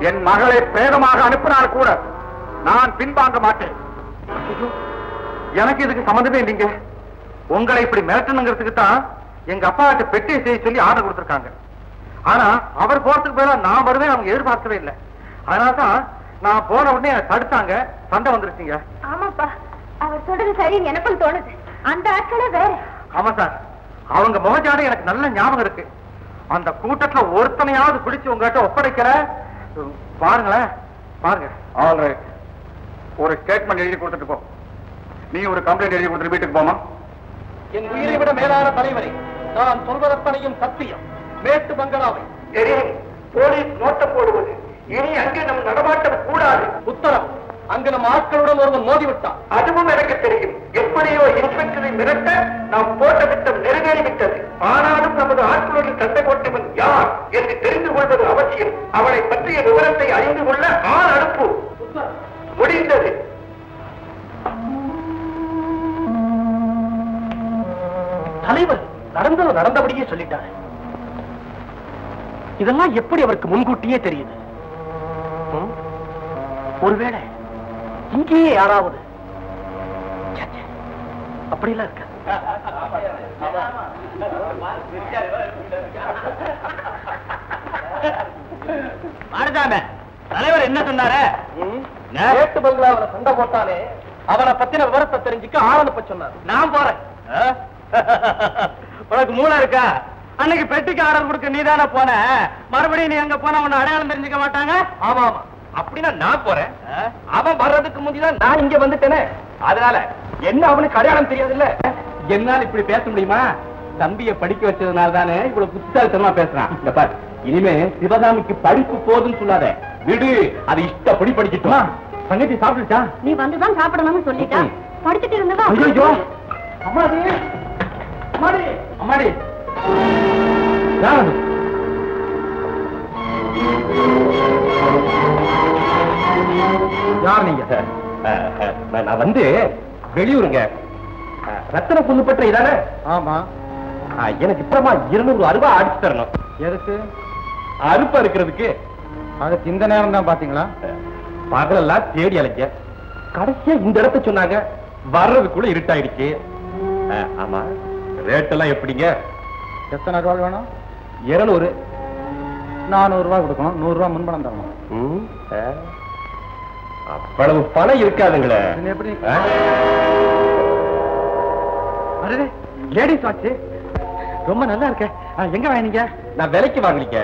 என் மகளை பிரேதமாக அனுப்பினால் கூட நான் பின்வாங்க மாட்டேன். எனக்கு இதுக்கு சம்பந்தமே இல்லைங்க. உங்களை இப்படி மிரட்டணுங்கிறதுக்கு தான் எங்க அப்பா கிட்ட பெட்டியை செய்ய சொல்லி ஆர்டர் கொடுத்திருக்காங்க. ஆனா அவர் போறதுக்கு பதிலா நான் வருவேன் அவங்க எதிர்பார்க்கவே இல்லை. அதனாலதான் நான் போன உடனே தடுத்தாங்க. சண்டை வந்துருச்சுங்க. ஆமாப்பா, அவர் சொல்றது சரின்னு எனக்கும் தோணுது. அந்த ஆட்களே வேற. ஆமா சார், அவங்க முகஜாடை எனக்கு நல்ல ஞாபகம் இருக்கு. அந்த கூட்டத்துல ஒருத்தனையாவது பிடிச்சு உங்ககிட்ட ஒப்படைக்கல. பாருங்களேன், பாருங்க. ஆல்ரைட், ஒரு ஸ்டேட்மெண்ட் எழுதி கொடுத்துட்டு போ. நீ ஒரு கம்ப்ளைண்ட் எழுதி கொடுத்துட்டு வீட்டுக்கு போமா. என் உயிரை விட மேலான தலைவரை, நான் சொல்வதத்தனையும் சத்தியம். மேட்டு பங்களாவை போலீஸ் நோட்டம் போடுவது. இனி அங்கே நம் நடமாட்டம் கூடாது. உத்தரவு. அங்கு நம் ஆட்களுடன் ஒருவன் மோதிவிட்டான். அதுவும் எனக்கு தெரியும். எப்படியோ இன்ஸ்பெக்டரை மிரட்ட நாம் போட்ட திட்டம் நிறைவேறிவிட்டது. ஆனாலும் நமது ஆட்களுடன் சண்டை போட்டவன் யார் என்று தெரிந்து கொள்வது அவசியம். அவளை பற்றிய விவரத்தை அறிந்து கொள்ள ஆள் அனுப்பு. முடிந்தது. தலைவர் நடந்தது நடந்தபடியே சொல்லிட்டாரு. இதெல்லாம் எப்படி அவருக்கு முன்கூட்டியே தெரியுது? ஒருவேளை இங்கேயே யாராவது அப்படிலாம் இருக்க. தலைவர் என்ன சொன்னாரு? மேட்டு பங்களாவில் சண்டை போட்டாலே அவனை பத்தின விவரத்தை தெரிஞ்சுக்க ஆளனுப்ப சொன்னார். நான் போறேன். உனக்கு மூளை இருக்கா? அன்னைக்கு பெட்டிக்கு ஆர்டர் கொடுக்க நீதானே போன. மறுபடியும் நீ அங்க போன உன்னை அடையாளம் தெரிஞ்சுக்க மாட்டாங்க. ஆமா ஆமா, அப்படின்னா நான் போறேன். அவன் வர்றதுக்கு முந்திதான் நான் இங்க வந்துட்டேனே. அதனால என்ன அவனுக்கு அடையாளம் தெரியாது இல்ல. என்னால இப்படி பேச முடியுமா? தம்பியை படிக்க வச்சதுனால தானே இவ்வளவு புத்திசாலித்தனமா பேசுறான். இந்த பாரு, இனிமே சிவகாமிக்கு படிப்பு போதுன்னு சொல்லாத, விடு, அது இஷ்டப்படி படிக்கட்டுமா. தங்கச்சி சாப்பிட்டுச்சா? நீ வந்துதான் சாப்பிடணும்னு சொல்லிட்டா. படிச்சுட்டு இருந்ததா? ஐயோ, அம்மாடி அம்மாடி அம்மாடி, யார் நீங்க? நான் வந்து வெளியூருங்க. ரத்தன புண்ணு பற்ற இதானே? ஆமா. எனக்கு இப்பமா 200 ரூபாய் அடிச்சு தரணும். எதுக்கு? அறுப்பா இருக்கிறதுக்கு. அதுக்கு இந்த நேரம் தான் பாத்தீங்களா? பகலெல்லாம் தேடி அலைஞ்ச, கடைசியா இந்த இடத்த சொன்னாங்க, வர்றதுக்குள்ள இருட்டாயிடுச்சு. ஆமா, ரேட் எல்லாம் எப்படிங்க? எத்தனை ரூபாய் வேணும்? 200. 400 ரூபாய் கொடுக்கணும், 100 ரூபாய் முன்பணம் தரணும். அவ்வளவு பணம் இருக்காதுங்களே. எப்படி? லேடிஸ் வாட்ச் ரொம்ப நல்லா இருக்க. எங்க வாங்கினீங்க? நான் விலைக்கு வாங்கலீங்க.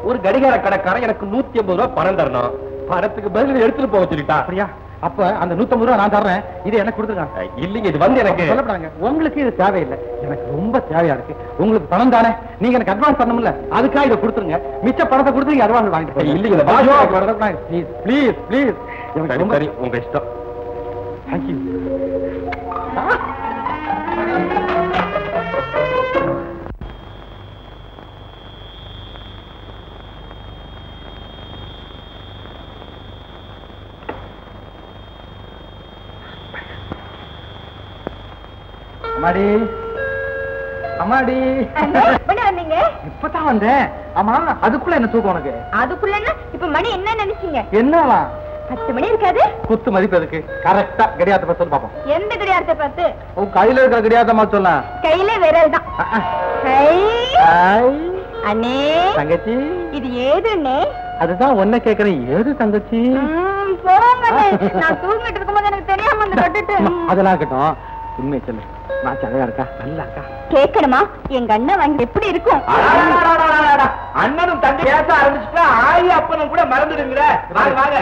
ஒரு கடிகார கடைக்காரன் எனக்கு 150 ரூபாய் பணம் தரணும். பணத்துக்கு பதில் எடுத்துட்டு போக சொல்லிட்டா. அப்படியா? அப்ப அந்த 150 ரூபாய் நான் தர்றேன், இது எனக்கு கொடுத்துருக்காங்க. இல்லீங்க, இது வந்து எனக்கு சொல்லப்படாங்க. உங்களுக்கு இது தேவையில்லை, எனக்கு ரொம்ப தேவையா இருக்கு. உங்களுக்கு பணம் தானே, நீங்க எனக்கு அட்வான்ஸ் பண்ணணும்ல, அதுக்காக இதை கொடுத்துருங்க. மிச்ச பணத்தை கொடுத்து அட்வான்ஸ் வாங்கிட்டு இல்லீங்க. ப்ளீஸ் ப்ளீஸ் ப்ளீஸ், எனக்கு ரொம்ப சரி, உங்க இஷ்டம். தேங்க்யூ. அம்மாடி அம்மாடி, வந்தீங்க? இப்பதான் வந்தேன். ஆமா, அதுக்குள்ள என்ன தூக்கம் உனக்கு? அதுக்குள்ள இப்ப மணி என்ன நினைச்சீங்க? என்னவா? 10 மணி இருக்காது. குத்து மதிப்பு எதுக்கு? கரெக்டா கடியாத்த பார்த்து சொல்லு பாப்போம். எந்த கடியாரத்தை பார்த்து? உன் கையில இருக்க கடியாத்தமா சொல்ல. கையில விரல் தான். அண்ணே தங்கச்சி, இது ஏதுண்ணே? அதுதான் ஒன்ன கேக்குறேன். ஏது தங்கச்சி? போங்க, நான் தூங்கிட்டு இருக்கும்போது எனக்கு தெரியாம வந்து கட்டுட்டு. அதெல்லாம் இருக்கட்டும், உண்மை சொல்லு, நான் அழகா இருக்கா? நல்லா இருக்கா? கேட்கணுமா? எங்க அண்ணன் வாங்கி எப்படி இருக்கும்? அண்ணனும் தங்கை பேச ஆரம்பிச்சுட்டா ஆயி அப்பனும் கூட மறந்துடுங்கிற. வாங்க வாங்க.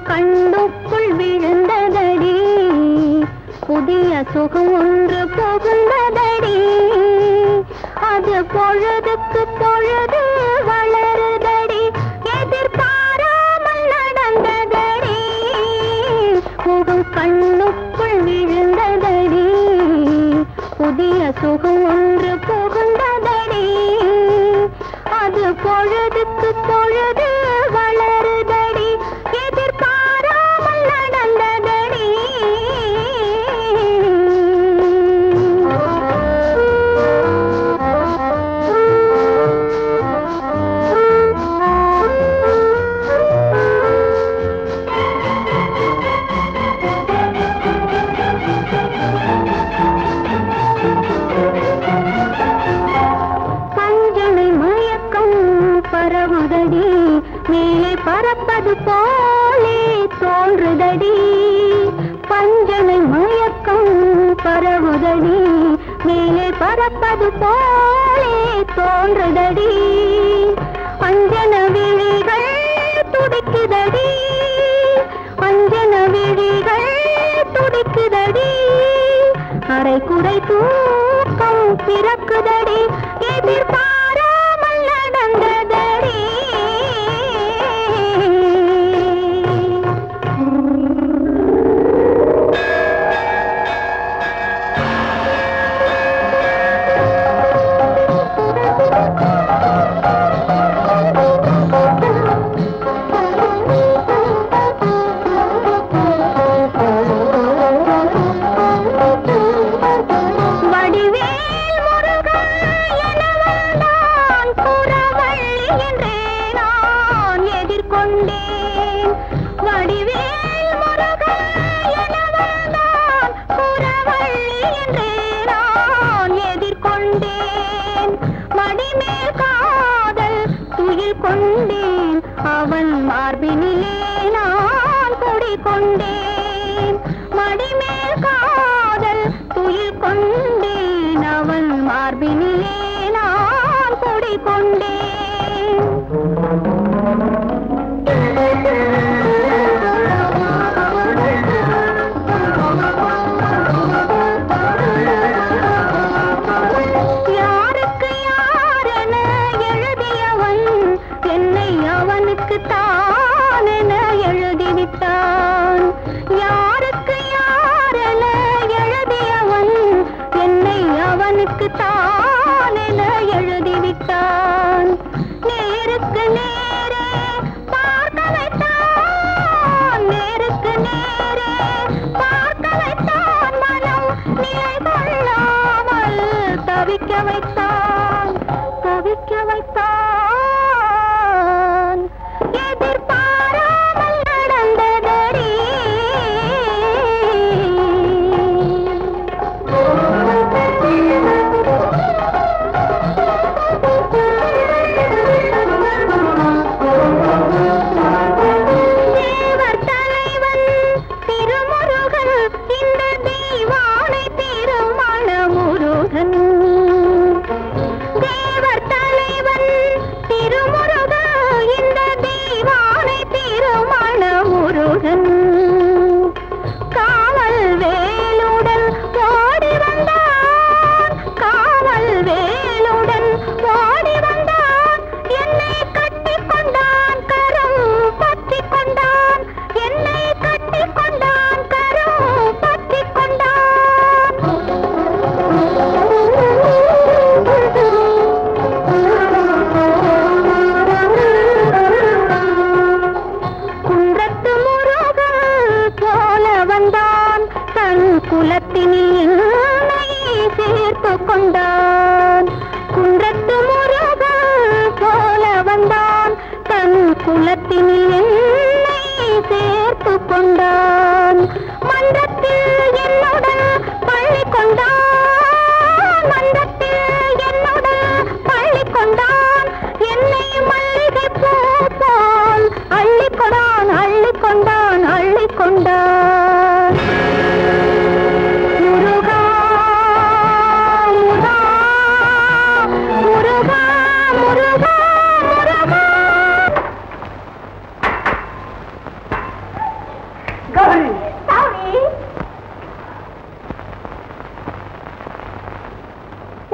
கண்ணுக்குள் விழுந்ததடி, புதிய சுகம் ஒன்று புகுந்ததடி, அது பொழுதுக்கு பொழுது வளருதடி, எதிர்பாராமல் நடந்ததடி, முகம் கண்ணுக்குள் விழுந்ததடி, புதிய சுகம் ஒன்று புகுந்ததடி, அது பொழுதுக்கு பொழுது வளருதடி, எதிர்பாராமல் நடந்ததடி. பஞ்சனை மயக்கம் பரவுதடி, மேலே பறப்பது போலே தோன்றுதடி, பஞ்சனை மயக்கம் பரவுதடி, மேலே பறப்பது போலே தோன்றுதடி, அஞ்சன விழிகள் துடிக்குதடி, அஞ்சன விழிகள் துடிக்குதடி, அரை குறை தூக்கம் பிறக்குதடி, எதிர்பாராமல் நடந்ததடி. வடிவேல் முருகா என வந்தார் மார்பினிலே நான் கூடிக்கொண்டேன். யாருக்கு யாரென எழுதியவன் என்னை அவனுக்கு தான் என எழுதிவிட்டான். யாருக்கு யாரென எழுதியவன் என்னை அவனுக்கு தான் என எழுதிவிட்டான். நேருக்கு நேரே பார்க்க வைத்தான், நேருக்கு நேரே பார்க்க வைத்தான். மனம் நிலை கொள்ளாமல் தவிக்க வைத்தான், தவிக்க வைத்தான். எதிர்பாராமல் நடந்ததடி. தேவர் தலைவன் திருமுருகன், இந்த தெய்வானை திருமணமுருகன். தேவர் தலைவன் திருமுருகன், இந்த தெய்வானை திருமணமுருகன். காவல் வேலுடன் ஓடி வந்தான், காவல் வேலுடன் ஓடி வந்தான். என்னை கட்டிக் கொண்டான், கரம் பற்றிக் கொண்டான். என்னை கட்டிக் கொண்டான், கரம் பற்றிக் கொண்டான். குன்றத்து முருகன் போல வந்தான், தன் குலத்தினில் என்னை சேர்த்து கொண்டான். குன்றத்து முருகன் போல வந்தான், தன் குலத்தினில் என்னை சேர்த்து கொண்டான். மன்றத்தில் என்னுடன் பள்ளி கொண்டான், மன்றத்தில் என்னுடன் பள்ளி கொண்டான். என்னை மல்லிகை பூ போல் அள்ளிக்கொண்டான், அள்ளிக்கொண்டான், அள்ளிக்கொண்டான். முருகா முருகா முருகா முருகா முருகா. கௌரி, சாமி,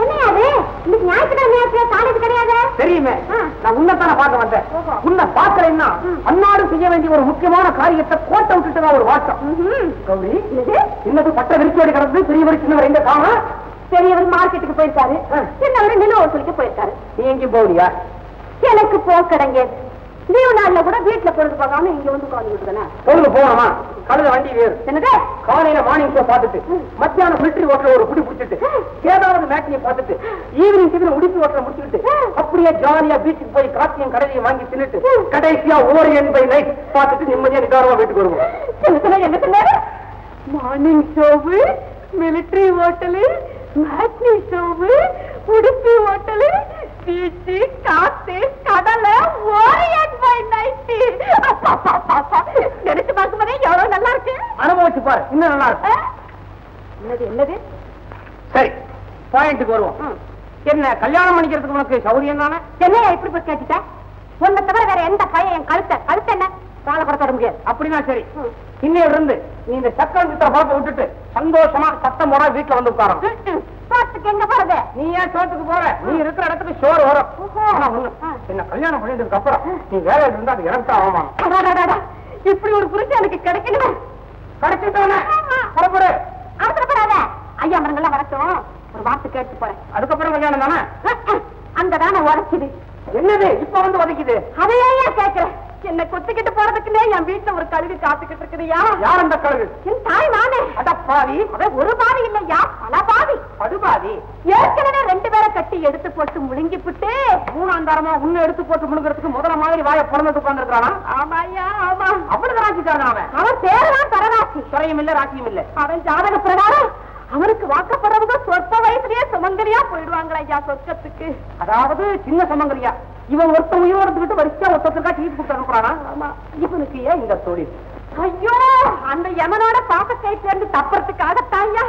என்னையாது இன்னைக்கு ஞாயிற்றுக்கிழமை காலேஜ் கிடையாது? தெரியுமே, நான் உன்னைத்தான பார்க்க வந்தேன். ஓஹோ. உன்னை பார்க்கலைன்னா அன்னாடு செய்ய வேண்டிய ஒரு முக்கியமான காரியத்தை கோட்டை விட்டுட்டு தான் ஒரு வாட்டம். கௌரி, இன்னது பட்ட விரிச்சோடி கிடந்து பெரியவர் சின்னவர் எங்க காணா? பெரியவர் மார்க்கெட்டுக்கு போயிருக்காரு, சின்னவர் நில வசூலிக்கு போயிருக்காரு. நீ எங்கேயும் போகலையா? எனக்கு போக்கடங்க லீவு நாள்ல கூட வீட்டுல பொழுது போகாம இங்க வந்து உட்கார்ந்து விட்டுதானே. பொழுது போகணுமா? கழுத வண்டி வேறு. என்னது? காலையில மார்னிங் ஷோ பார்த்துட்டு மத்தியானம் மிலிட்டரி ஓட்டல ஒரு குடி பிடிச்சிட்டு ஏதாவது மேட்சியை பார்த்துட்டு ஈவினிங் சீக்கிரம் உடுப்பி ஓட்டல முடிச்சுட்டு அப்படியே ஜாலியா பீச்சுக்கு போய் காத்தியும் கடையிலையும் வாங்கி தின்னுட்டு கடைசியா ஓரியன் பை நைட் பார்த்துட்டு நிம்மதியா நிதானமா வீட்டுக்கு வருவோம். என்ன சொன்னாரு? Morning show, military hotel, matinee show, Udupi hotel, beach, காத்து, கடல, ஓரியன் பை நைட். நினைச்சு பார்க்கும்போதே எவ்வளவு நல்லா இருக்கு. அனுபவிச்சு பாரு, இன்னும் நல்லா இருக்கு. என்னது என்னது? சரி, பாயிண்ட்டுக்கு வருவோம். என்ன கல்யாணம் பண்ணிக்கிறதுக்கு உனக்கு சௌரியம் தானே? என்னையா இப்படி போய் கேட்டுட்ட? உன்னை தவிர வேற எந்த பையன் என் கழுத்த என்ன காலை படத்தோட முடியாது. அப்படின்னா சரி, இன்னையில இருந்து நீ இந்த சக்கரம் சித்திர பழத்தை விட்டுட்டு சந்தோஷமா சத்தம் போட வீட்டுல வந்து உட்காரணும். சோத்துக்கு எங்க போறது? நீ ஏன் சோத்துக்கு போற? நீ இருக்கிற இடத்துக்கு சோறு வரும். ஆனா ஒண்ணு, என்ன கல்யாணம் பண்ணிட்டதுக்கு அப்புறம் நீ வேலையில இருந்தா அது எனக்கு தான் அவமானம். இப்படி ஒரு புரிச்சு எனக்கு கிடைக்கணுமே. கிடைச்சிட்டானே புறப்படு. அவசரப்படாத, ஐயா மரங்கள்லாம் வரட்டும், ஒரு வார்த்தை கேட்டு போறேன். அதுக்கப்புறம் கல்யாணம் தானே? அந்த தானே உரைக்குது. என்னது இப்ப வந்து உதைக்குது? அதையே கேட்கிறேன். என்ன கொத்திக்கிட்டு போறதுக்குன்னே என் வீட்டுல ஒரு கழுவி காத்துக்கிட்டு இருக்குதுயா. யார் அந்த கழுகு? என் தாய் மானே. அட பாவி. அதான் ஒரு பாதி இல்லையா, பல பாதி. படுபாதி. ஏற்கனவே 2 பேரை கட்டி எடுத்து போட்டு முழுங்கி புட்டு மூணாம் தாரமா உன்னை எடுத்து போட்டு முழுங்குறதுக்கு முதல்ல மாதிரி வாயை பிறந்து உட்கார்ந்து இருக்கிறானா? ஆமாயா ஆமா. அவ்வளவு ராசிக்காரன் அவன். அவன் பேருதான் பரராசி. துறையும் இல்ல ராசியும் இல்ல. அவன் ஜாதக பிரகாரம் அவனுக்கு வாக்கப்படுறவங்க சொற்ப வயசுலயே சுமங்கலியா போயிடுவாங்களா ஐயா சொர்க்கத்துக்கு. அதாவது சின்ன சமங்கரியா இவன் ஒருத்த உயிரோடு எடுத்துக்கிட்டு வரிசையா ஒருத்தருக்கா டீ கொடுத்து அனுப்புறானா? ஆமா. இவனுக்கு ஏன் இந்த தொழில்? ஐயோ, அந்த யமனோட பாப்ப கைட்ல இருந்து தப்புறதுக்காகத்தாயா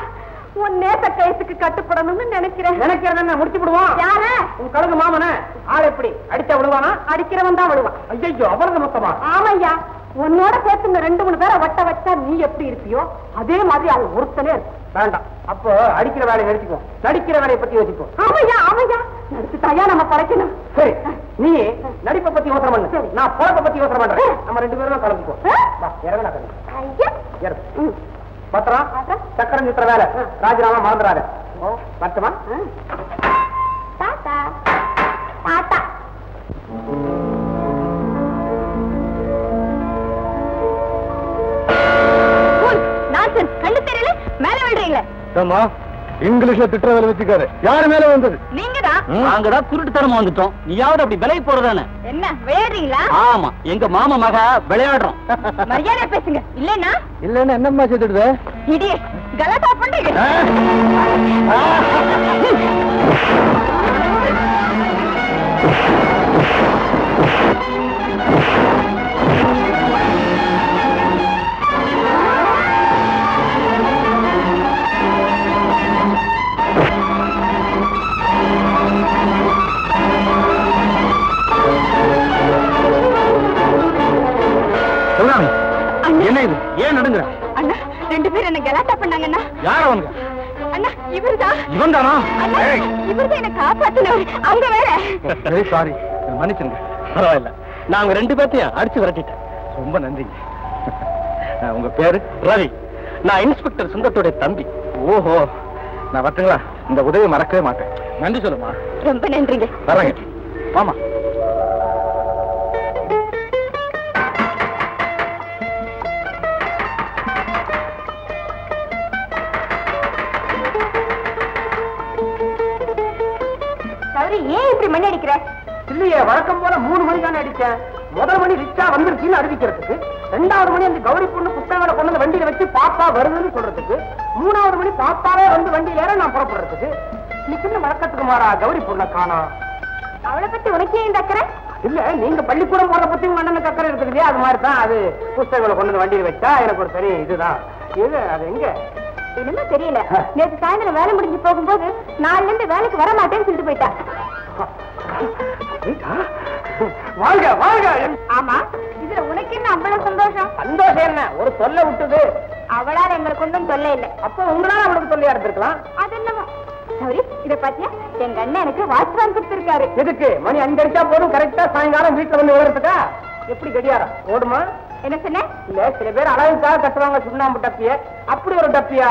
உன் நேச கயத்துக்கு கட்டுப்படணும்னு நினைக்கிறேன். நினைக்கிறத என்ன முடிச்சு விடுவான்? யார? உன் கழுகு மாமன. ஆள் எப்படி அடிச்சா விடுவானா? அடிக்கிறவன் தான் விடுவான். ஐயோ, அவ்வளவு மொத்தமா? ஆமையா, உன்னோட சேர்த்து இந்த 2-3 பேரை வட்ட வச்சா நீ எப்படி இருப்பியோ அதே மாதிரி அது ஒருத்தனே இருக்கு. வேண்டாம், அப்போ அடிக்கிற வேலையை நிறுத்திக்கோ, நடிக்கிற வேலையை பத்தி யோசிப்போம். ஆமையா ஆமையா, நடிச்சுட்டாயா நம்ம படைக்கணும். சரி, நீ நடிப்பை பத்தி யோசனை பண்ணு. சரி, நான் பொழப்பை பத்தி யோசனை பண்றேன். நம்ம 2 பேரும் கலந்துப்போம். இறங்கடா கலந்து. பத்திரம் சக்கரம் சுத்துற வேலை ராஜினாமா மறந்துடாரு. பத்துமா? தாத்தா தாத்தா கண்ணு தெரியல, மேல விடுறீங்களே. இங்கிலீஷ்ல திட்டுற வேலை வச்சுக்காரு. யாரு மேல வந்தது? நீங்கதான். நாங்கதான் திருட்டுத்தனமா வந்துட்டோம். நீயாவது அப்படி விலை போறதானே? என்ன விளையாடுறீங்களா? ஆமா, எங்க மாமா மக விளையாடுறோம். மரியாதை பேசுங்க. இல்லன்னா இல்லன்னா என்னம்மா செய்துடுவே? இடியே கலாட்டா பண்றீங்க. என்ன இது? ஏன் நடுங்குற? அண்ணா, 2 பேர் என்ன கலாட்டா பண்ணாங்கண்ணா. யார் அவங்க? அண்ணா, இவர்தான். இவன் தானா? இவர்தான் என்ன காப்பாத்தினவர். அவங்க வேற. வெரி சாரி, மன்னிச்சுங்க. பரவாயில்ல, நாங்க 2 பேர்த்தையும் அடிச்சு விரட்டிட்டேன். ரொம்ப நன்றிங்க. உங்க பேரு? ரவி. நான் இன்ஸ்பெக்டர் சுந்தரத்துடைய தம்பி. ஓஹோ, நான் வரட்டுங்களா? இந்த உதவி மறக்கவே மாட்டேன். நன்றி சொல்லுமா. ரொம்ப நன்றிங்க. வரேங்க. ஆமா. ஏன் இப்படி மணி அடிக்கிற? இல்லையே, வழக்கம் போல 3 மணி தானே அடிச்சேன். முதல் மணி ரிச்சா வந்துருச்சுன்னு அறிவிக்கிறதுக்கு, 2வது மணி அந்த கௌரி பொண்ணு புத்தகங்களை கொண்டு வந்து வண்டியில வச்சு பாப்பா வருதுன்னு சொல்றதுக்கு, 3வது மணி பாப்பாவே வந்து வண்டியில ஏற நான் புறப்படுறதுக்கு. இன்னைக்கு வழக்கத்துக்கு மாறா கௌரி பொண்ணை காணோம். அவளை பத்தி உனக்கே இந்த அக்கறை? இல்ல, நீங்க பள்ளிக்கூடம் போற பத்தி உங்க அண்ணனுக்கு அக்கறை இருக்குது இல்லையா? அது மாதிரி தான் அது. புத்தகங்களை கொண்டு வந்து வண்டியில வச்சா எனக்கு ஒரு பெரிய இதுதான். இது அது எங்க என்னமோ தெரியல. நேற்று சாயந்தரம் வேலை முடிஞ்சு போகும்போது 4 இருந்து வேலைக்கு வர மாட்டேன்னு சொல்லிட்டு போயிட்டா. வாங்க வாங்க. ஆமா, இதுல உனக்கு என்ன அவ்வளவு சந்தோஷம்? சந்தோஷம் என்ன, ஒரு தொல்லை விட்டுது. அவளால எங்களுக்கு ஒன்றும் தொல்லை இல்லை. அப்ப உங்களால அவளுக்கு தொல்லையா இருந்திருக்கலாம். அது என்னமோ. சரி, இத பாத்தியா? எங்க அண்ணன் எனக்கு வாட்ச்மேன் கொடுத்திருக்காரு. எதுக்கு? மணி 5 அடிச்சா போதும், கரெக்டா சாயங்காலம் வீட்டுல வந்து விவரத்துக்கா? எப்படி கடியாரம் ஓடுமா? என்ன சொன்ன? இல்ல, சில பேர் அழகுக்காக கட்டுவாங்க சுண்ணாம்பு டப்பிய. அப்படி ஒரு டப்பியா?